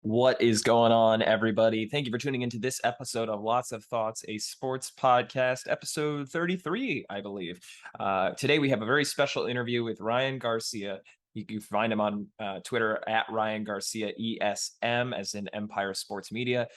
What is going on, everybody? Thank you for tuning into this episode of Lots of Thoughts, a sports podcast, episode 33, I believe. Today, we have a very special interview with Ryan Garcia. You can find him on Twitter at Ryan Garcia ESM, as in Empire Sports Media.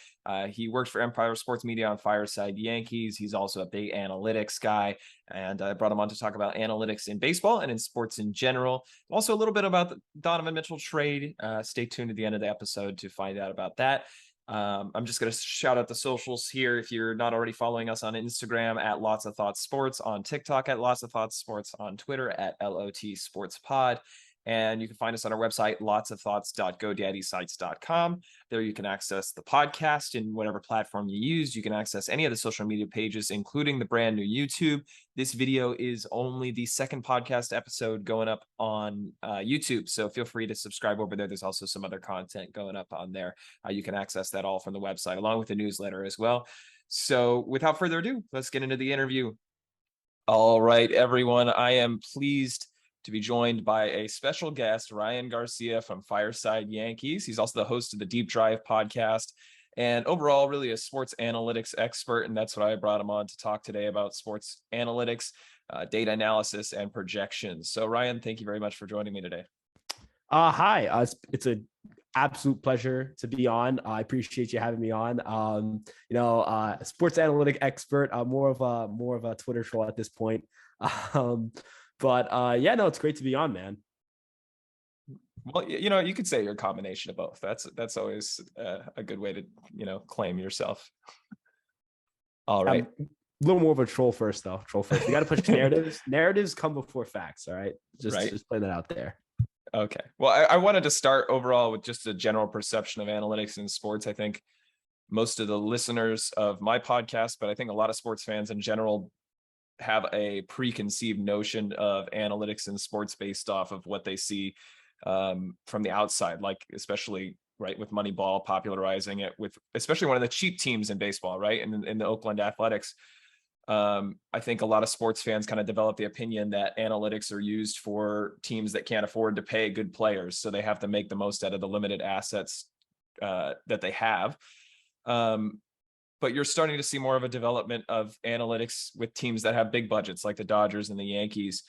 He worked for Empire Sports Media on Fireside Yankees. He's also a big analytics guy. And I brought him on to talk about analytics in baseball and in sports in general. Also, a little bit about the Donovan Mitchell trade. Stay tuned to the end of the episode to find out about that. I'm just going to shout out the socials here. If you're not already following us on Instagram at Lots of Thoughts Sports, on TikTok at Lots of Thoughts Sports, on Twitter at LOT Sports Pod. And you can find us on our website, lotsofthoughts.godaddysites.com. There you can access the podcast in whatever platform you use. You can access any of the social media pages, including the brand new YouTube. This video is only the second podcast episode going up on YouTube, so feel free to subscribe over there. There's also some other content going up on there. You can access that all from the website, along with the newsletter as well. So without further ado, let's get into the interview. All right, everyone, I am pleased to be joined by a special guest, Ryan Garcia from Fireside Yankees. He's also the host of the Deep Drive podcast and overall really a sports analytics expert. And that's what I brought him on to talk today about sports analytics, data analysis, and projections. So Ryan, thank you very much for joining me today. Hi, it's an absolute pleasure to be on. I appreciate you having me on. Sports analytic expert, more of a Twitter troll at this point. It's great to be on, man. Well, you could say you're a combination of both. That's always a good way to, claim yourself. All right. A little more of a troll first, though. You got to push narratives. Narratives come before facts. All right. Just putting that out there. Okay. Well, I wanted to start overall with just a general perception of analytics in sports. I think most of the listeners of my podcast, but I think a lot of sports fans in general have a preconceived notion of analytics in sports based off of what they see from the outside, like especially with Moneyball popularizing it with especially one of the cheap teams in baseball, right? And in the Oakland Athletics. I think a lot of sports fans kind of develop the opinion that analytics are used for teams that can't afford to pay good players. So they have to make the most out of the limited assets that they have. But you're starting to see more of a development of analytics with teams that have big budgets like the Dodgers and the Yankees.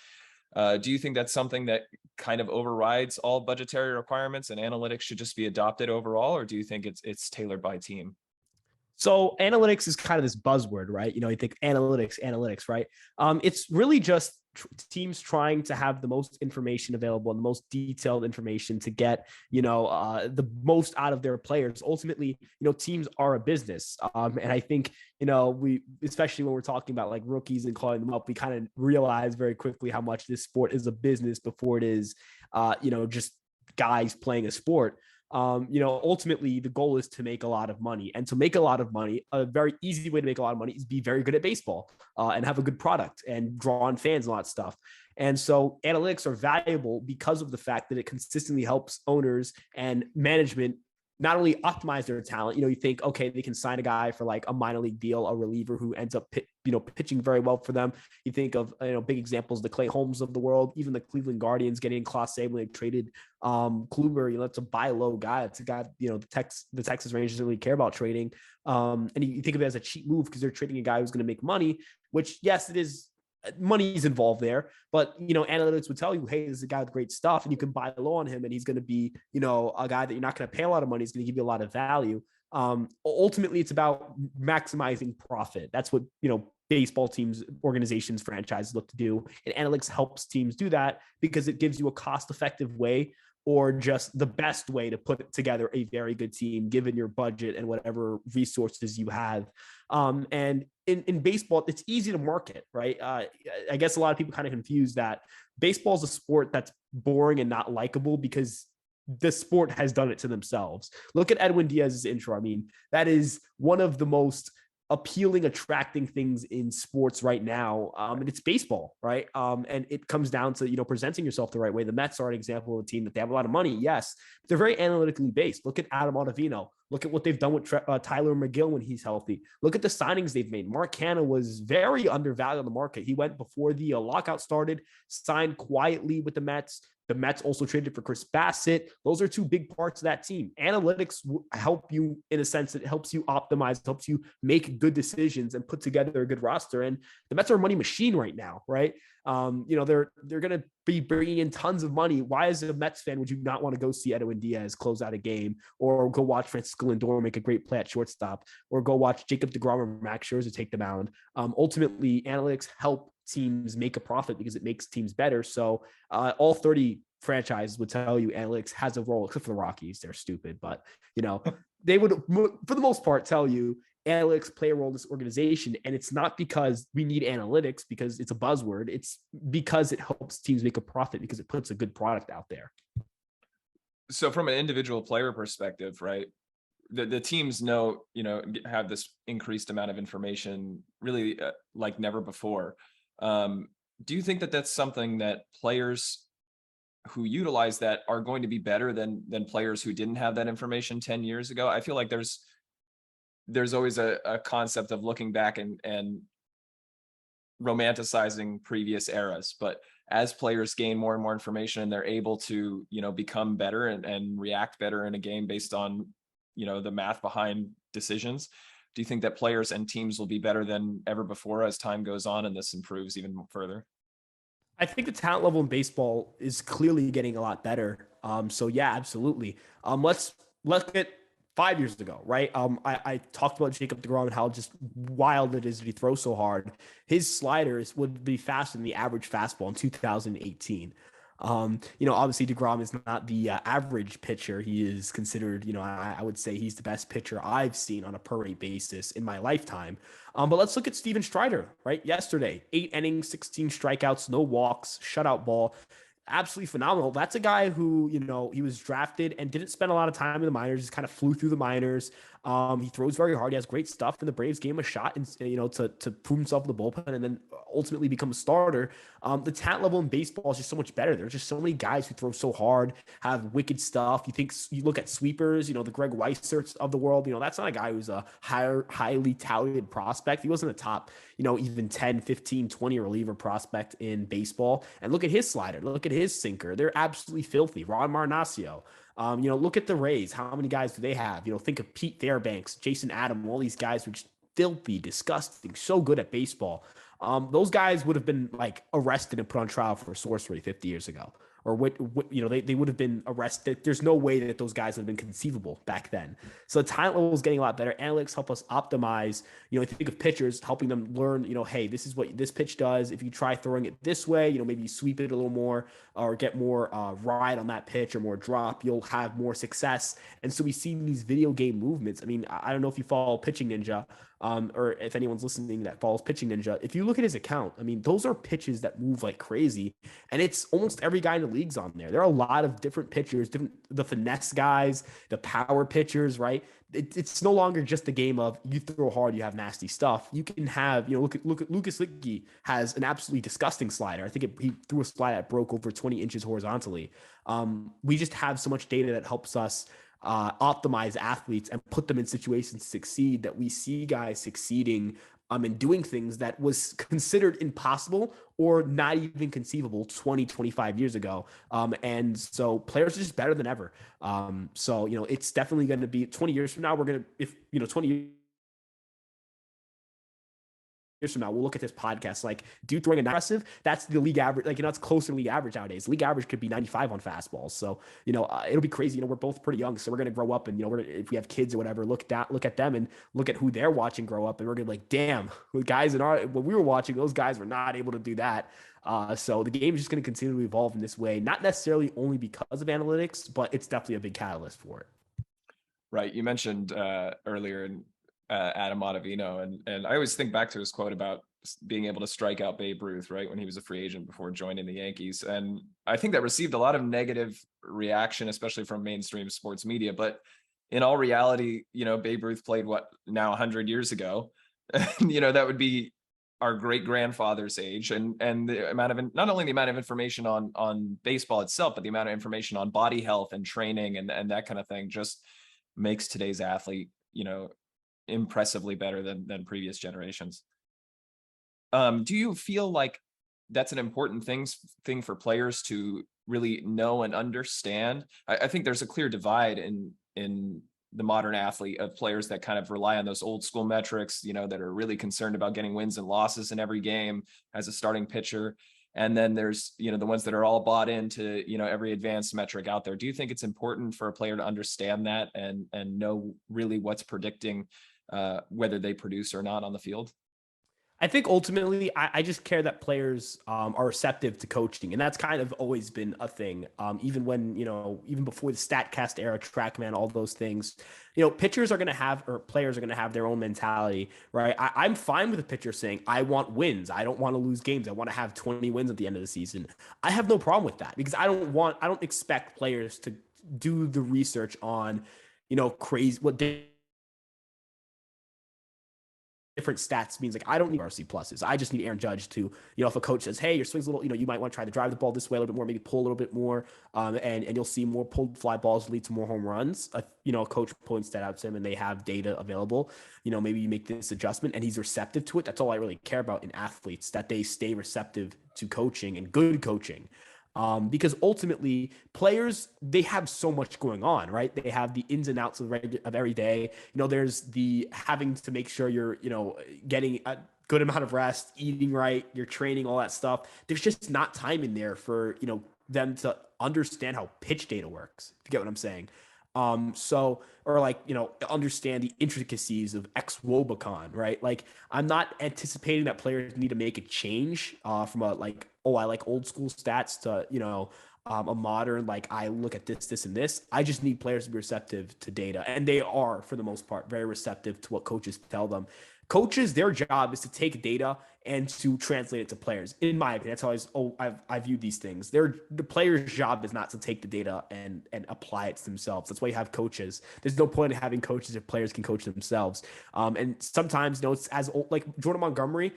Do you think that's something that kind of overrides all budgetary requirements and analytics should just be adopted overall? Or do you think it's tailored by team? So analytics is kind of this buzzword, right? You think analytics, right? It's really just teams trying to have the most information available and the most detailed information to get, the most out of their players. Ultimately, teams are a business. And I think, we, especially when we're talking about like rookies and calling them up, we kind of realize very quickly how much this sport is a business before it is, just guys playing a sport. Ultimately the goal is to make a lot of money, and to make a lot of money, a very easy way to make a lot of money is be very good at baseball and have a good product and draw on fans and all that stuff. And so analytics are valuable because of the fact that it consistently helps owners and management not only optimize their talent. You think, okay, they can sign a guy for like a minor league deal, a reliever who ends up pitching very well for them. You think of big examples, the Clay Holmes of the world, even the Cleveland Guardians getting Clase when they traded Kluber. It's a buy low guy. It's a guy the Texas Rangers really care about trading. And you think of it as a cheap move because they're trading a guy who's going to make money. Which, yes, it is. Money's involved there, but analytics would tell you, hey, this is a guy with great stuff and you can buy low on him and he's going to be a guy that you're not going to pay a lot of money. He's going to give you a lot of value. Ultimately it's about maximizing profit. That's what baseball teams, organizations, franchises look to do, and analytics helps teams do that because it gives you a cost-effective way or just the best way to put together a very good team given your budget and whatever resources you have. And in baseball, it's easy to market, right? I guess a lot of people kind of confuse that baseball is a sport that's boring and not likable because the sport has done it to themselves. Look at Edwin Diaz's intro. I mean, that is one of the most appealing, attracting things in sports right now. And it's baseball, right? And it comes down to, presenting yourself the right way. The Mets are an example of a team that they have a lot of money. Yes, they're very analytically based. Look at Adam Ottavino. Look at what they've done with Tyler McGill when he's healthy. Look at the signings they've made. Mark Canha was very undervalued on the market. He went before the lockout started, signed quietly with the Mets. The Mets also traded for Chris Bassett. Those are two big parts of that team. Analytics help you in a sense. It helps you optimize, helps you make good decisions and put together a good roster. And the Mets are a money machine right now, right? They're going to be bringing in tons of money. Why, as a Mets fan, would you not want to go see Edwin Diaz close out a game, or go watch Francisco Lindor make a great play at shortstop, or go watch Jacob deGrom or Max Scherzer take the mound? Ultimately, analytics help teams make a profit because it makes teams better. So all 30 franchises would tell you analytics has a role, except for the Rockies. They're stupid, but they would, for the most part, tell you analytics play a role in this organization. And it's not because we need analytics because it's a buzzword. It's because it helps teams make a profit because it puts a good product out there. So from an individual player perspective, right, the teams have this increased amount of information really like never before. Do you think that that's something that players who utilize that are going to be better than players who didn't have that information 10 years ago? I feel like there's always a concept of looking back and romanticizing previous eras, but as players gain more and more information and they're able to, become better and react better in a game based on, the math behind decisions, do you think that players and teams will be better than ever before as time goes on and this improves even further? I think the talent level in baseball is clearly getting a lot better. So yeah, absolutely. Let's look at 5 years ago, right? I talked about Jacob deGrom and how just wild it is that he throws so hard. His sliders would be faster than the average fastball in 2018. Obviously deGrom is not the average pitcher. He is considered, I would say he's the best pitcher I've seen on a per rate basis in my lifetime. But let's look at Steven Strider, right? Yesterday, 8 innings, 16 strikeouts, no walks, shutout ball. Absolutely phenomenal. That's a guy who, he was drafted and didn't spend a lot of time in the minors, just kind of flew through the minors. He throws very hard. He has great stuff, and the Braves gave him a shot, and to prove himself in the bullpen, and then ultimately become a starter. The talent level in baseball is just so much better. There's just so many guys who throw so hard, have wicked stuff. You look at sweepers, the Greg Weiserts of the world. That's not a guy who's a highly touted prospect. He wasn't a top, even 10, 15, 20 reliever prospect in baseball. And look at his slider. Look at his sinker. They're absolutely filthy. Ron Marnacio. Look at the Rays. How many guys do they have? Think of Pete Fairbanks, Jason Adam, all these guys who are just filthy, disgusting, so good at baseball. Those guys would have been like arrested and put on trial for sorcery 50 years ago. Or they would have been arrested. There's no way that those guys would have been conceivable back then. So the talent level is getting a lot better. Analytics help us optimize. Think of pitchers, helping them learn. Hey, this is what this pitch does. If you try throwing it this way, maybe you sweep it a little more or get more ride on that pitch or more drop, you'll have more success. And so we see these video game movements. I mean, I don't know if you follow Pitching Ninja. Or if anyone's listening that follows Pitching Ninja, if you look at his account, I mean, those are pitches that move like crazy, and it's almost every guy in the league's on there. There are a lot of different pitchers, the finesse guys, the power pitchers, right? It's no longer just a game of you throw hard, you have nasty stuff. You can have, look at Lucas Licky has an absolutely disgusting slider. I think he threw a slider that broke over 20 inches horizontally. We just have so much data that helps us optimize athletes and put them in situations to succeed, that we see guys succeeding and doing things that was considered impossible or not even conceivable 20, 25 years ago. And so players are just better than ever. So, it's definitely going to be 20 years from now, 20 years from now, we'll look at this podcast like, dude throwing an aggressive, that's the league average. Like, it's closer to league average nowadays. League average could be 95 on fastballs. So, it'll be crazy. We're both pretty young, so we're going to grow up and, if we have kids or whatever, look at them and look at who they're watching grow up. And we're going to be like, damn, the guys when we were watching, those guys were not able to do that. So the game is just going to continue to evolve in this way, not necessarily only because of analytics, but it's definitely a big catalyst for it. Right. You mentioned earlier Adam Ottavino, and I always think back to his quote about being able to strike out Babe Ruth, right, when he was a free agent before joining the Yankees. And I think that received a lot of negative reaction, especially from mainstream sports media. But in all reality, Babe Ruth played now 100 years ago. That would be our great grandfather's age, and the amount of, not only the amount of information on baseball itself, but the amount of information on body health and training and that kind of thing, just makes today's athlete, impressively better than previous generations. Do you feel like that's an important thing for players to really know and understand? I think there's a clear divide in the modern athlete of players that kind of rely on those old school metrics, that are really concerned about getting wins and losses in every game as a starting pitcher. And then there's, the ones that are all bought into, every advanced metric out there. Do you think it's important for a player to understand that and know really what's predicting whether they produce or not on the field? I think ultimately, I just care that players are receptive to coaching, and that's kind of always been a thing. Even when even before the Statcast era, TrackMan, all those things, pitchers are going to have, or players are going to have their own mentality, right? I'm fine with a pitcher saying, "I want wins. I don't want to lose games. I want to have 20 wins at the end of the season." I have no problem with that because I don't expect players to do the research on, crazy what different stats means. Like, I don't need RC pluses. I just need Aaron Judge to, if a coach says, hey, your swing's a little, you might want to try to drive the ball this way a little bit more, maybe pull a little bit more. And you'll see more pulled fly balls lead to more home runs. A coach points that out to him and they have data available. Maybe you make this adjustment and he's receptive to it. That's all I really care about in athletes, that they stay receptive to coaching and good coaching. Because ultimately players, they have so much going on, right? They have the ins and outs of every day. There's the having to make sure you're, getting a good amount of rest, eating right, you're training, all that stuff. There's just not time in there for, them to understand how pitch data works. If you get what I'm saying. Understand the intricacies of X Wobicon, right? Like, I'm not anticipating that players need to make a change from a I like old school stats to, a modern, I look at this and this. I just need players to be receptive to data. And they are, for the most part, very receptive to what coaches tell them. Coaches, their job is to take data and to translate it to players. In my opinion, that's how I view these things. The player's job is not to take the data and apply it to themselves. That's why you have coaches. There's no point in having coaches if players can coach themselves. And sometimes, it's as old, like Jordan Montgomery.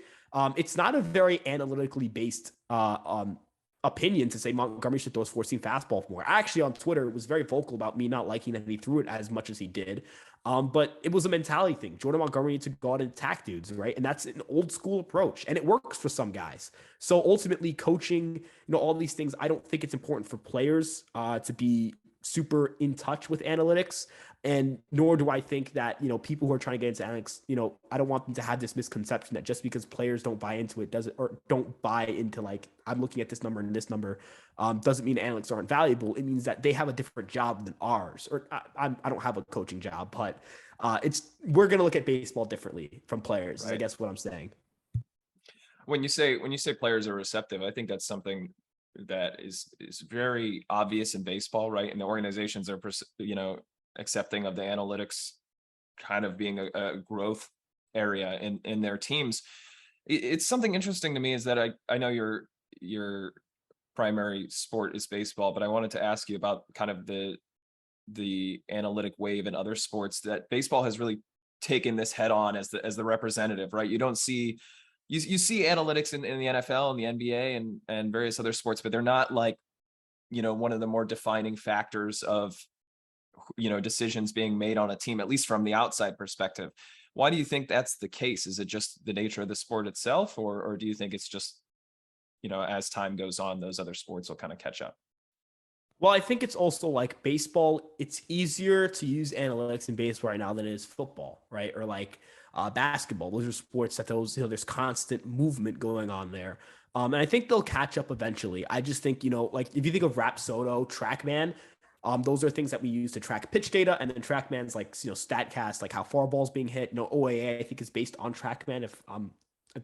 It's not a very analytically based opinion to say Montgomery should throw his 4-seam fastball more. Actually, on Twitter, was very vocal about me not liking that he threw it as much as he did. But it was a mentality thing. Jordan Montgomery needs to go out and attack dudes, right? And that's an old school approach, and it works for some guys. So ultimately, coaching, all these things, I don't think it's important for players to be super in touch with analytics. And nor do I think that, people who are trying to get into analytics, I don't want them to have this misconception that just because players don't buy into it or don't buy into I'm looking at this number and this number doesn't mean analytics aren't valuable. It means that they have a different job than ours. Or I don't have a coaching job, but we're going to look at baseball differently from players, right? I guess what I'm saying. When you say players are receptive, I think that's something that is very obvious in baseball, right? And the organizations are, accepting of the analytics kind of being a growth area in their teams. It's something interesting to me is that I know your primary sport is baseball, but I wanted to ask you about kind of the analytic wave in other sports that baseball has really taken this head on as the representative, right? You don't see you see analytics in the NFL and the NBA and various other sports, but they're not one of the more defining factors of decisions being made on a team, at least from the outside perspective. Why do you think that's the case? Is it just the nature of the sport itself, or do you think it's just, as time goes on, those other sports will kind of catch up? Well, I think it's also like baseball. It's easier to use analytics in baseball right now than it is football, right? Or basketball. Those are sports that there's constant movement going on there. And I think they'll catch up eventually. I just think, if you think of Rapsodo, TrackMan, those are things that we use to track pitch data, and then TrackMan's Statcast, like how far balls being hit. OAA I think is based on TrackMan. If I'm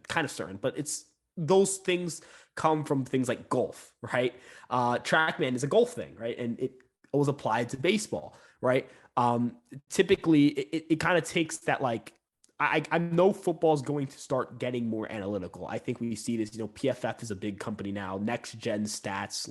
kind of certain, but it's those things come from things like golf, right? TrackMan is a golf thing, right? And it was applied to baseball, right? Typically, it kind of takes that I know football is going to start getting more analytical. I think we see this. PFF is a big company now. Next gen stats,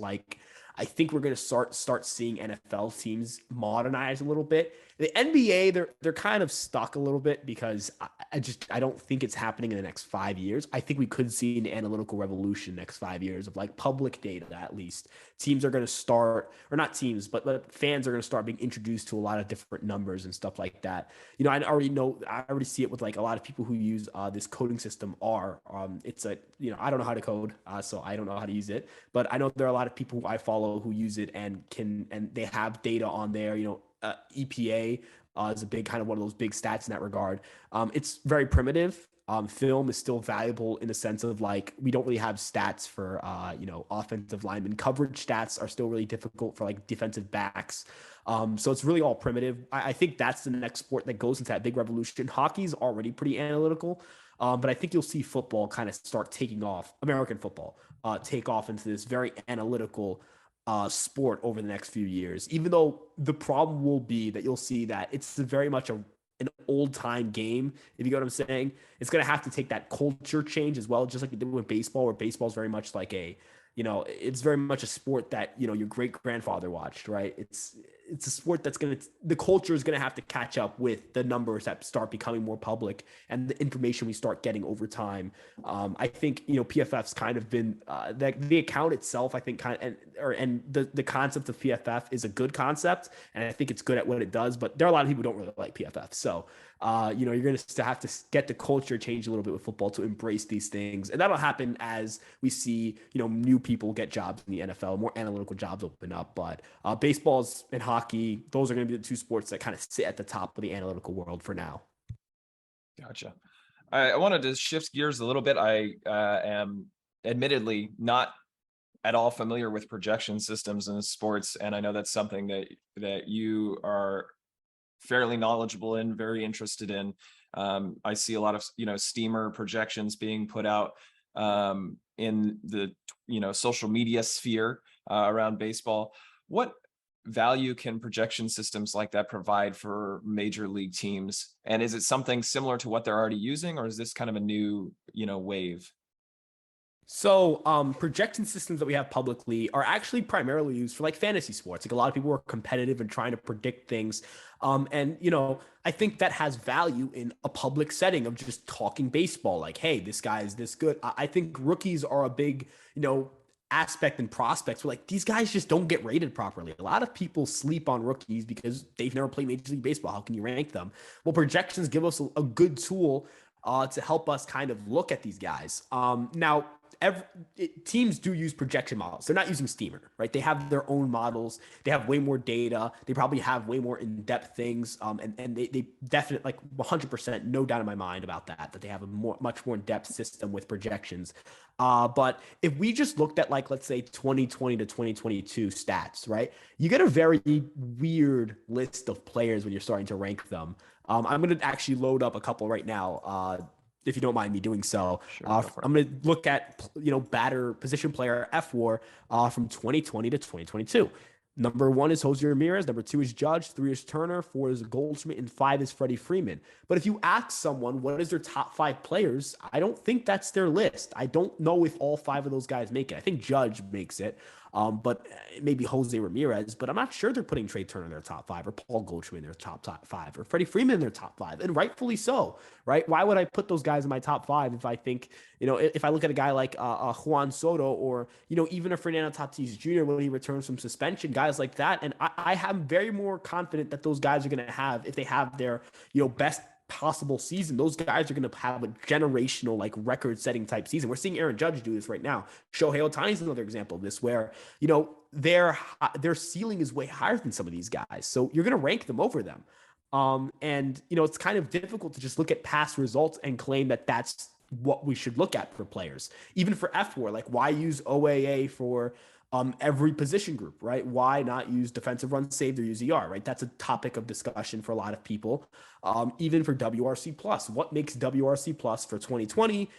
I think we're going to start seeing NFL teams modernize a little bit. The NBA, they're kind of stuck a little bit because I don't think it's happening in the next 5 years. I think we could see an analytical revolution next 5 years of like public data at least. Teams are going to start, or not teams, but fans are going to start being introduced to a lot of different numbers and stuff like that. I already see it with like a lot of people who use this coding system R. It's a, I don't know how to code, so I don't know how to use it, but I know there are a lot of people who I follow who use it and they have data on there, EPA is a big kind of one of those big stats in that regard. It's very primitive. Film is still valuable in the sense of like we don't really have stats for offensive linemen. Coverage stats are still really difficult for like defensive backs. So it's really all primitive. I think that's the next sport that goes into that big revolution. Hockey's already pretty analytical. But I think you'll see football kind of start taking off, American football, take off into this very analytical sport over the next few years, even though the problem will be that you'll see that it's very much an old time game. If you get what I'm saying, it's going to have to take that culture change as well, just like it did with baseball, where baseball is very much like it's very much a sport that, your great grandfather watched, right? It's a sport that's the culture is going to have to catch up with the numbers that start becoming more public and the information we start getting over time. I think, PFF's kind of been the account itself, I think and the concept of PFF is a good concept. And I think it's good at what it does, but there are a lot of people who don't really like PFF. So, you're going to have to get the culture change a little bit with football to embrace these things. And that'll happen as we see, new people get jobs in the NFL, more analytical jobs open up. But baseballs and hockey, those are going to be the two sports that kind of sit at the top of the analytical world for now. Gotcha. I wanted to shift gears a little bit. I am admittedly not at all familiar with projection systems in sports, and I know that's something that you are fairly knowledgeable in, very interested in. I see a lot of steamer projections being put out in the social media sphere around baseball. What value can projection systems like that provide for major league teams? And is it something similar to what they're already using, or is this kind of a new wave? So, projection systems that we have publicly are actually primarily used for like fantasy sports. Like a lot of people are competitive and trying to predict things. I think that has value in a public setting of just talking baseball. Like, hey, this guy is this good. I think rookies are a big, aspect and prospects where like these guys just don't get rated properly. A lot of people sleep on rookies because they've never played Major League Baseball. How can you rank them? Well, projections give us a good tool to help us kind of look at these guys. Now, teams do use projection models. They're not using Steamer, right? They have their own models. They have way more data. They probably have way more in-depth things. And they definitely, like 100%, no doubt in my mind about that they have a much more in-depth system with projections. But if we just looked at like, let's say 2020 to 2022 stats, right? You get a very weird list of players when you're starting to rank them. I'm going to actually load up a couple right now. If you don't mind me doing so. Sure, I'm going to look at, batter position player F4 from 2020 to 2022. Number 1 is Jose Ramirez. Number 2 is Judge. 3 is Turner. 4 is Goldschmidt. And 5 is Freddie Freeman. But if you ask someone what is their top 5 players, I don't think that's their list. I don't know if all 5 of those guys make it. I think Judge makes it. But maybe Jose Ramirez, but I'm not sure they're putting Trey Turner in their top 5 or Paul Goldschmidt in their top 5 or Freddie Freeman in their top 5, and rightfully so, right? Why would I put those guys in my top 5 if I think, if I look at a guy like Juan Soto or, even a Fernando Tatis Jr. when he returns from suspension, guys like that, and I am very more confident that those guys are going to have, if they have their, best possible season, those guys are going to have a generational, like record-setting type season. We're seeing Aaron Judge do this right now. Shohei Ohtani is another example of this, where their ceiling is way higher than some of these guys. So you're going to rank them over them. And it's kind of difficult to just look at past results and claim that that's what we should look at for players. Even for F4, like why use OAA for every position group, right? Why not use defensive runs saved or use ER, right? That's a topic of discussion for a lot of people. Even for WRC plus, what makes WRC plus for 2020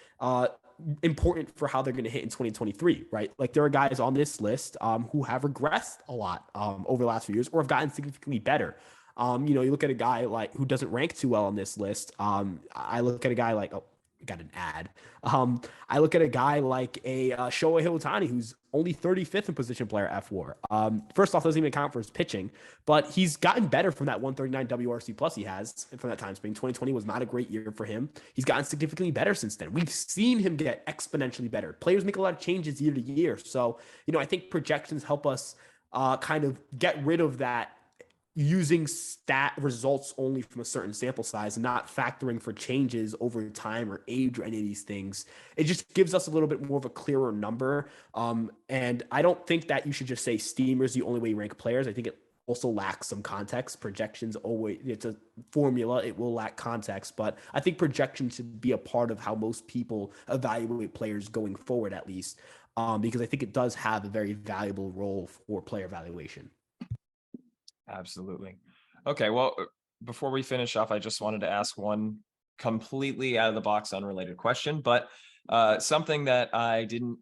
important for how they're going to hit in 2023, right? Like there are guys on this list who have regressed a lot over the last few years or have gotten significantly better. You look at a guy like who doesn't rank too well on this list. I look at a guy like got an ad. I look at a guy like a Shohei Ohtani, who's only 35th in position player F4. First off, doesn't even account for his pitching, but he's gotten better from that 139 WRC plus he has from that time span. 2020 was not a great year for him. He's gotten significantly better since then. We've seen him get exponentially better. Players make a lot of changes year to year. So, I think projections help us kind of get rid of that using stat results only from a certain sample size and not factoring for changes over time or age or any of these things. It just gives us a little bit more of a clearer number. And I don't think that you should just say steamer is the only way you rank players. I think it also lacks some context. Projections always, it's a formula, it will lack context, but I think projections should be a part of how most people evaluate players going forward, at least, because I think it does have a very valuable role for player evaluation. Absolutely. Okay, well, before we finish off, I just wanted to ask one completely out of the box, unrelated question, but something that I didn't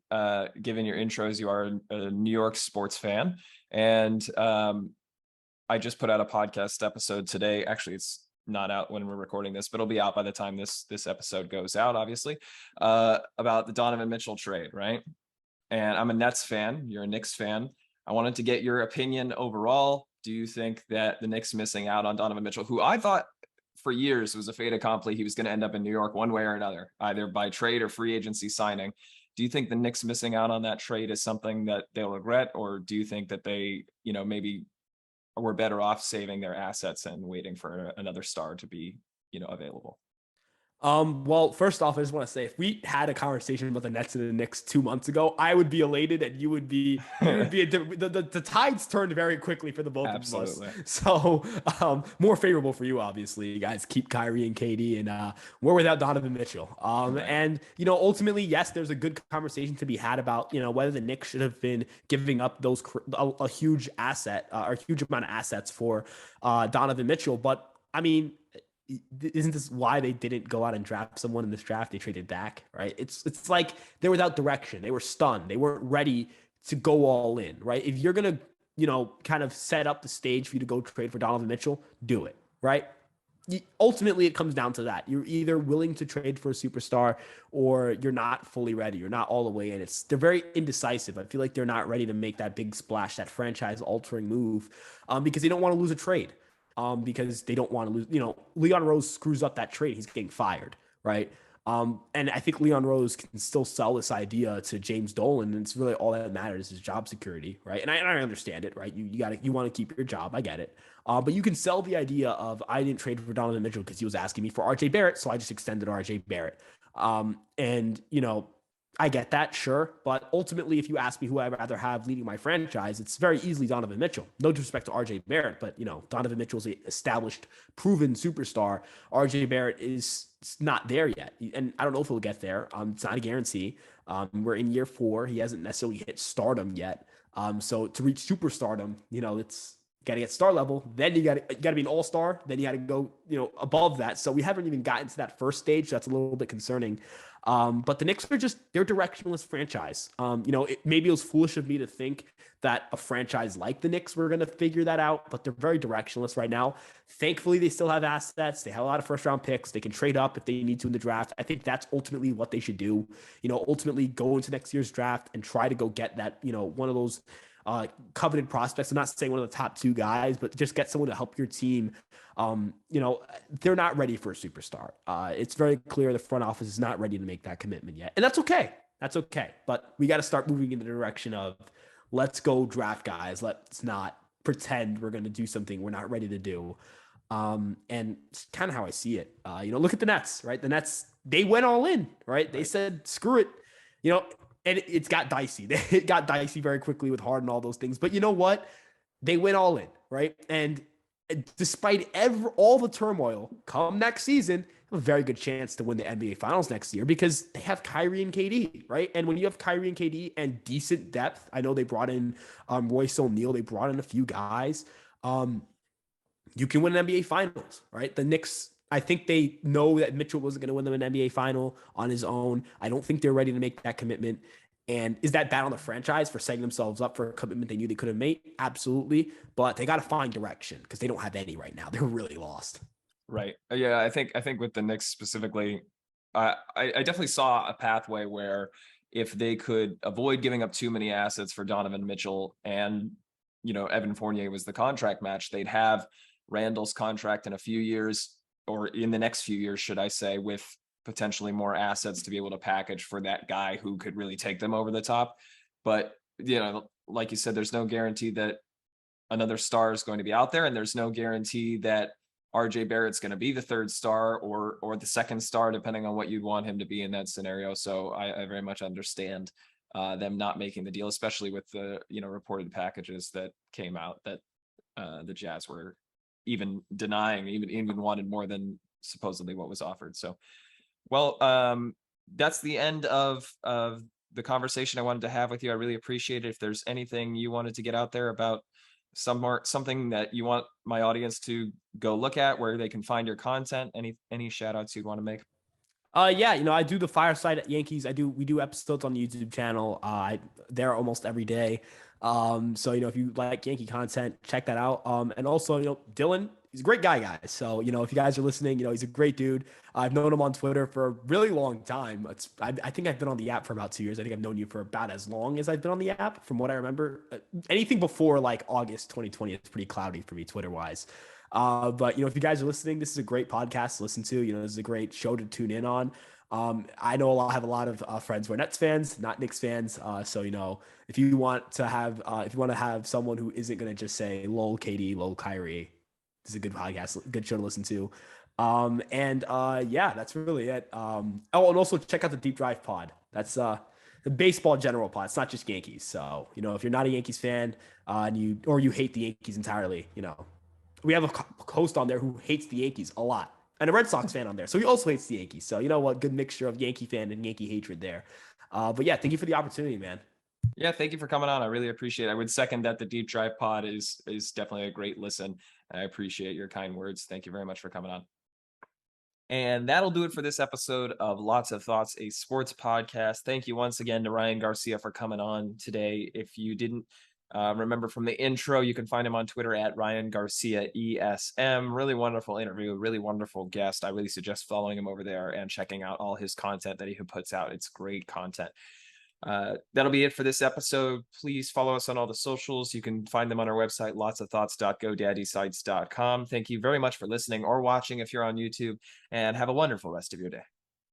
give in your intros. You are a New York sports fan, and I just put out a podcast episode today. Actually, it's not out when we're recording this, but it'll be out by the time this episode goes out, obviously, about the Donovan Mitchell trade, right? And I'm a Nets fan. You're a Knicks fan. I wanted to get your opinion overall. Do you think that the Knicks missing out on Donovan Mitchell, who I thought for years was a fait accompli, he was going to end up in New York one way or another, either by trade or free agency signing? Do you think the Knicks missing out on that trade is something that they'll regret, or do you think that they, maybe were better off saving their assets and waiting for another star to be, available? Well, first off, I just want to say, if we had a conversation about the Nets and the Knicks 2 months ago, I would be elated, and you would be the tides turned very quickly for the both Absolutely. of us. So, more favorable for you, obviously. You guys keep Kyrie and KD, and we're without Donovan Mitchell. Right. And ultimately, yes, there's a good conversation to be had about whether the Knicks should have been giving up those a huge asset or a huge amount of assets for Donovan Mitchell. But I mean, isn't this why they didn't go out and draft someone in this draft? They traded Dak, right? It's like they're without direction. They were stunned. They weren't ready to go all in, right? If you're gonna, kind of set up the stage for you to go trade for Donovan Mitchell, do it, right? Ultimately, it comes down to that. You're either willing to trade for a superstar or you're not fully ready. You're not all the way in. They're very indecisive. I feel like they're not ready to make that big splash, that franchise-altering move, because they don't want to lose a trade. Because they don't want to lose. Leon Rose screws up that trade, he's getting fired, right? And I think Leon Rose can still sell this idea to James Dolan, and it's really all that matters is job security, right? And I understand it, right? You want to keep your job, I get it. But you can sell the idea of, I didn't trade for Donovan Mitchell because he was asking me for RJ Barrett, so I just extended RJ Barrett. And I get that, sure. But ultimately, if you ask me who I'd rather have leading my franchise, it's very easily Donovan Mitchell. No disrespect to RJ Barrett, but Donovan Mitchell's an established, proven superstar. RJ Barrett is not there yet. And I don't know if he'll get there. It's not a guarantee. We're in year 4. He hasn't necessarily hit stardom yet. So to reach superstardom, it's got to get star level. Then you got to be an all-star. Then you got to go, above that. So we haven't even gotten to that first stage. So that's a little bit concerning. But the Knicks are they're directionless franchise. Maybe it was foolish of me to think that a franchise like the Knicks were going to figure that out, but they're very directionless right now. Thankfully, they still have assets. They have a lot of first round picks. They can trade up if they need to in the draft. I think that's ultimately what they should do. Ultimately go into next year's draft and try to go get that, one of those coveted prospects. I'm not saying one of the top 2 guys, but just get someone to help your team. They're not ready for a superstar. It's very clear the front office is not ready to make that commitment yet. And that's okay. That's okay. But we got to start moving in the direction of, let's go draft guys. Let's not pretend we're going to do something we're not ready to do. And it's kind of how I see it. Look at the Nets, right? The Nets, they went all in, right? They said, screw it, and it's got dicey. It got dicey very quickly with Harden and all those things. But you know what? They went all in, right? And despite all the turmoil, come next season, have a very good chance to win the NBA Finals next year because they have Kyrie and KD, right? And when you have Kyrie and KD and decent depth, I know they brought in Royce O'Neal, they brought in a few guys. You can win an NBA Finals, right? The Knicks, I think they know that Mitchell wasn't going to win them an NBA Final on his own. I don't think they're ready to make that commitment. And is that bad on the franchise for setting themselves up for a commitment they knew they could have made? Absolutely. But they got to find direction because they don't have any right now. They're really lost. Right. Yeah, I think with the Knicks specifically, I definitely saw a pathway where if they could avoid giving up too many assets for Donovan Mitchell and, Evan Fournier was the contract match, they'd have Randall's contract in a few years, or in the next few years, should I say, with potentially more assets to be able to package for that guy who could really take them over the top. But, like you said, there's no guarantee that another star is going to be out there, and there's no guarantee that RJ Barrett's going to be the third star or the second star, depending on what you'd want him to be in that scenario. So I very much understand them not making the deal, especially with the reported packages that came out that the Jazz were even denying, even wanted more than supposedly what was offered. So, well, that's the end of the conversation I wanted to have with you. I really appreciate it. If there's anything you wanted to get out there about something that you want my audience to go look at, where they can find your content, any shout outs you'd want to make? Yeah, I do the Fireside at Yankees. We do episodes on the YouTube channel. I there almost every day. So if you like Yankee content, check that out. And also, Dylan, he's a great guy, guys. So if you guys are listening, he's a great dude. I've known him on Twitter for a really long time. I think I've been on the app for about 2 years. I think I've known you for about as long as I've been on the app, from what I remember. Anything before like August 2020 is pretty cloudy for me Twitter wise. But if you guys are listening, this is a great podcast to listen to. This is a great show to tune in on. I know I have a lot of friends who are Nets fans, not Knicks fans. So if you want to have someone who isn't going to just say "lol KD, lol Kyrie," this is a good podcast, good show to listen to. Yeah, that's really it. And also check out the Deep Drive Pod. That's the baseball general pod. It's not just Yankees. So if you're not a Yankees fan and you hate the Yankees entirely, we have a host on there who hates the Yankees a lot, and a Red Sox fan on there. So he also hates the Yankees. So what? Good mixture of Yankee fan and Yankee hatred there. But yeah, thank you for the opportunity, man. Yeah, thank you for coming on. I really appreciate it. I would second that. The Deep Drive Pod is definitely a great listen. I appreciate your kind words. Thank you very much for coming on. And that'll do it for this episode of Lots of Thoughts, a sports podcast. Thank you once again to Ryan Garcia for coming on today. If you didn't remember from the intro, you can find him on Twitter at Ryan Garcia ESM. Really wonderful interview, really wonderful guest. I really suggest following him over there and checking out all his content that he puts out. It's great content. That'll be it for this episode. Please follow us on all the socials. You can find them on our website, lotsofthoughts.godaddysites.com. Thank you very much for listening or watching if you're on YouTube, and have a wonderful rest of your day.